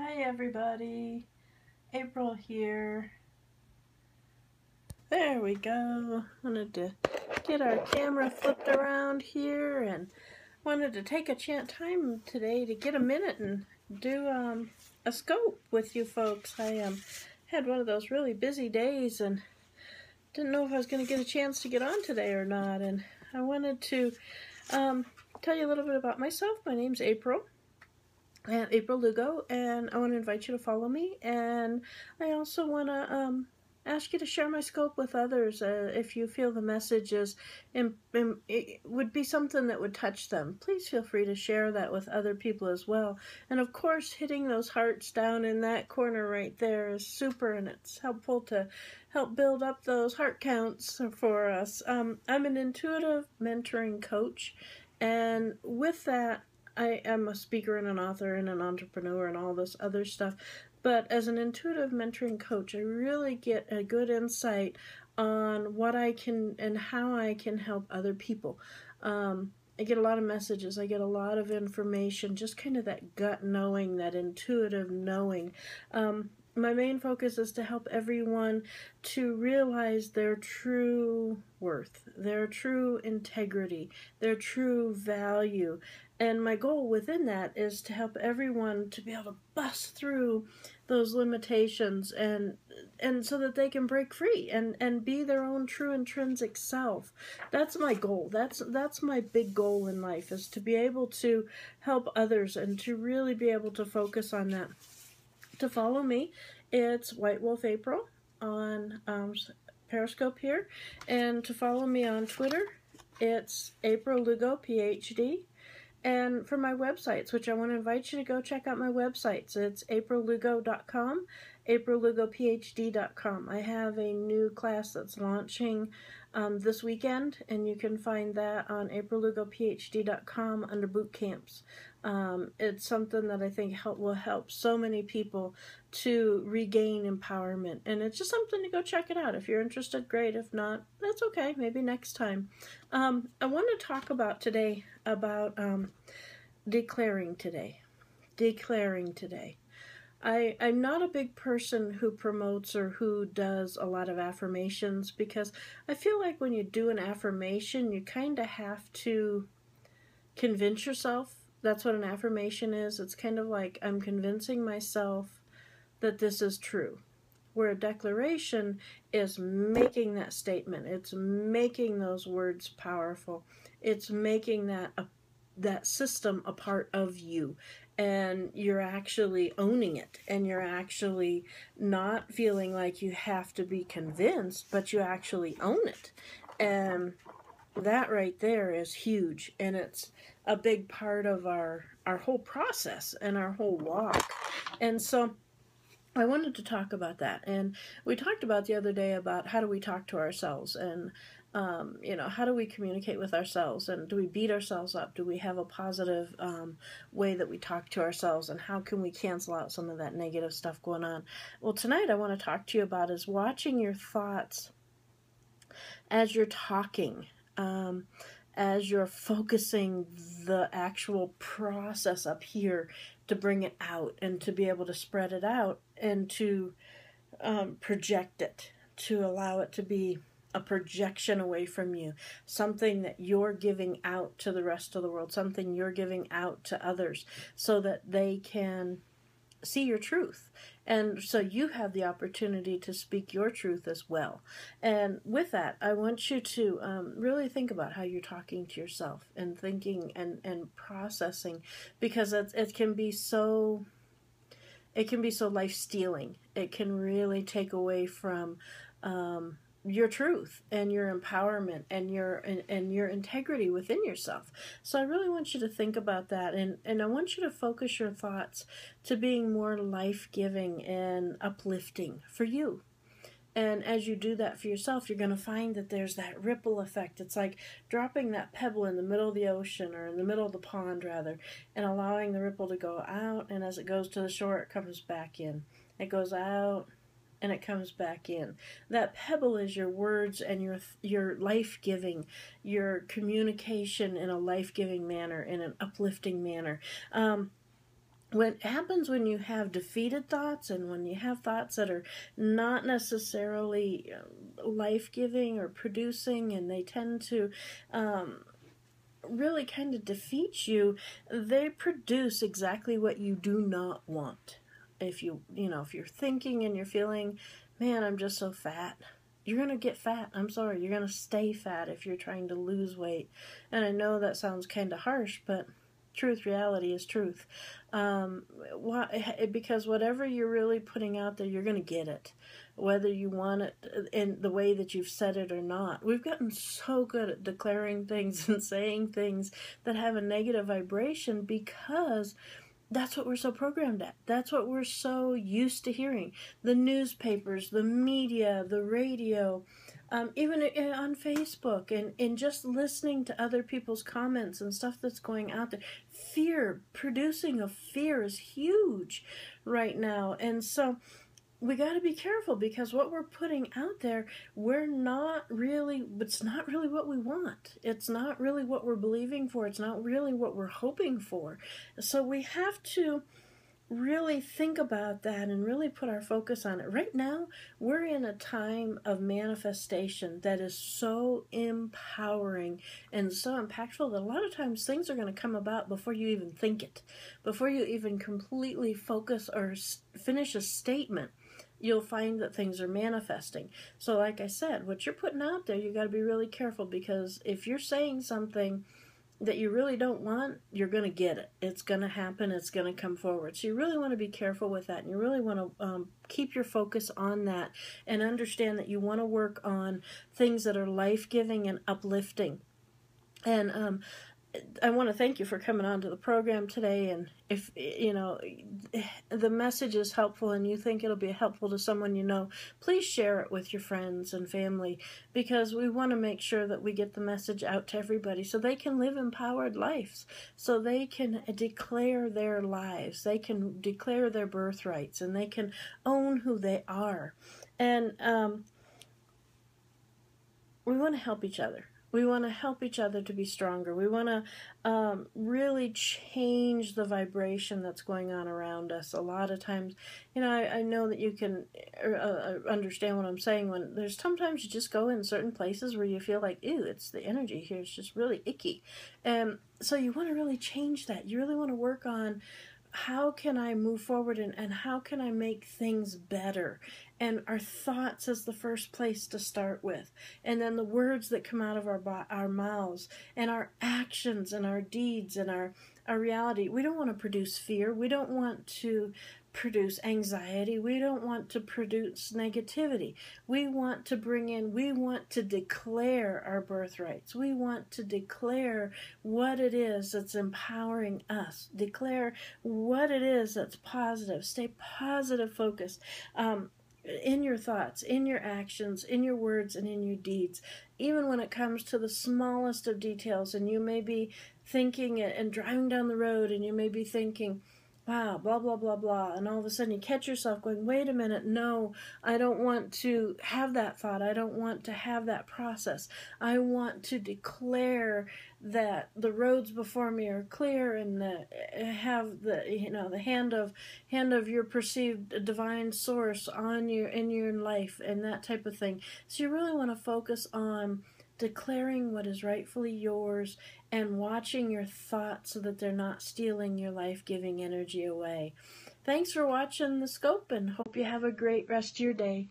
Hi everybody, April here. There we go. Wanted to get our camera flipped around here and wanted to take a time today to get a minute and do a scope with you folks. I had one of those really busy days and didn't know if I was going to get a chance to get on today or not, and I wanted to tell you a little bit about myself. My name's April. And April Lugo, and I want to invite you to follow me, and I also want to ask you to share my scope with others if you feel the message it would be something that would touch them. Please feel free to share that with other people as well. And of course, hitting those hearts down in that corner right there is super, and it's helpful to help build up those heart counts for us. I'm an intuitive mentoring coach, and with that, I am a speaker and an author and an entrepreneur and all this other stuff. But as an intuitive mentoring coach, I really get a good insight on what I can and how I can help other people. I get a lot of messages. I get a lot of information, just kind of that gut knowing, that intuitive knowing. My main focus is to help everyone to realize their true worth, their true integrity, their true value. And my goal within that is to help everyone to be able to bust through those limitations and so that they can break free and be their own true intrinsic self. That's my goal. That's my big goal in life, is to be able to help others and to really be able to focus on that. To follow me, it's White Wolf April on Periscope here, and to follow me on Twitter, it's April Lugo PhD. And for my websites, which I want to invite you to go check out my websites, it's aprillugo.com, aprillugopphd.com. I have a new class that's launching this weekend, and you can find that on aprillugopphd.com under boot camps. It's something that I think will help so many people to regain empowerment, and it's just something to go check it out. If you're interested, great. If not, that's okay. Maybe next time. I want to talk about today about declaring today. Declaring today. I'm not a big person who promotes or who does a lot of affirmations, because I feel like when you do an affirmation, you kind of have to convince yourself. That's what an affirmation is. It's kind of like I'm convincing myself that this is true. Where a declaration is making that statement. It's making those words powerful. It's making that system a part of you. And you're actually owning it. And you're actually not feeling like you have to be convinced, but you actually own it. And that right there is huge. And it's a big part of our whole process and our whole walk. And so I wanted to talk about that. And we talked about the other day about how do we talk to ourselves, and how do we communicate with ourselves, and do we beat ourselves up? Do we have a positive way that we talk to ourselves, and how can we cancel out some of that negative stuff going on? Well, tonight I want to talk to you about is watching your thoughts as you're talking. As you're focusing the actual process up here to bring it out and to be able to spread it out and to project it, to allow it to be a projection away from you, something that you're giving out to the rest of the world, something you're giving out to others so that they can see your truth. And so you have the opportunity to speak your truth as well. And with that, I want you to really think about how you're talking to yourself and thinking and processing, because it can be so life stealing. It can really take away from your truth and your empowerment and your integrity within yourself. So I really want you to think about that, and I want you to focus your thoughts to being more life-giving and uplifting for you. And as you do that for yourself, you're going to find that there's that ripple effect. It's like dropping that pebble in the middle of the ocean, or in the middle of the pond rather, and allowing the ripple to go out, and as it goes to the shore, it comes back in. It goes out and it comes back in. That pebble is your words and your life-giving, your communication in a life-giving manner, in an uplifting manner. what happens when you have defeated thoughts and when you have thoughts that are not necessarily life-giving or producing, and they tend to really kind of defeat you, they produce exactly what you do not want. If if you're thinking and you're feeling, man, I'm just so fat, you're going to get fat. I'm sorry, you're going to stay fat if you're trying to lose weight. And I know that sounds kind of harsh, but reality is truth. Because whatever you're really putting out there, you're going to get it, whether you want it in the way that you've said it or not. We've gotten so good at declaring things and saying things that have a negative vibration because that's what we're so programmed at. That's what we're so used to hearing. The newspapers, the media, the radio, even on Facebook, and just listening to other people's comments and stuff that's going out there. Producing of fear is huge right now. And so we got to be careful, because what we're putting out there, it's not really what we want. It's not really what we're believing for. It's not really what we're hoping for. So we have to really think about that and really put our focus on it. Right now, we're in a time of manifestation that is so empowering and so impactful that a lot of times things are going to come about before you even think it, before you even completely focus or finish a statement. You'll find that things are manifesting. So like I said, what you're putting out there, you got to be really careful, because if you're saying something that you really don't want, you're going to get it. It's going to happen. It's going to come forward. So you really want to be careful with that, and you really want to keep your focus on that, and understand that you want to work on things that are life-giving and uplifting. And I want to thank you for coming on to the program today. And if the message is helpful and you think it'll be helpful to someone please share it with your friends and family, because we want to make sure that we get the message out to everybody so they can live empowered lives, so they can declare their lives, they can declare their birthrights, and they can own who they are. And we want to help each other. We want to help each other to be stronger. We want to really change the vibration that's going on around us. A lot of times, I know that you can understand what I'm saying, when there's sometimes you just go in certain places where you feel like, ew, it's the energy here. It's just really icky. And so you want to really change that. You really want to work on, how can I move forward, and how can I make things better? And our thoughts is the first place to start with. And then the words that come out of our mouths, and our actions and our deeds and our reality. We don't want to produce fear. We don't want to produce anxiety. We don't want to produce negativity. We want to declare our birthrights. We want to declare what it is that's empowering us. Declare what it is that's positive. Stay positive focused. In your thoughts, in your actions, in your words, and in your deeds, even when it comes to the smallest of details. And you may be thinking and driving down the road, and you may be thinking, wow, blah, blah, blah, blah. And all of a sudden you catch yourself going, wait a minute, no, I don't want to have that thought. I don't want to have that process. I want to declare that the roads before me are clear, and have the hand of your perceived divine source in your life, and that type of thing. So you really want to focus on declaring what is rightfully yours, and watching your thoughts so that they're not stealing your life-giving energy away. Thanks for watching The Scope, and hope you have a great rest of your day.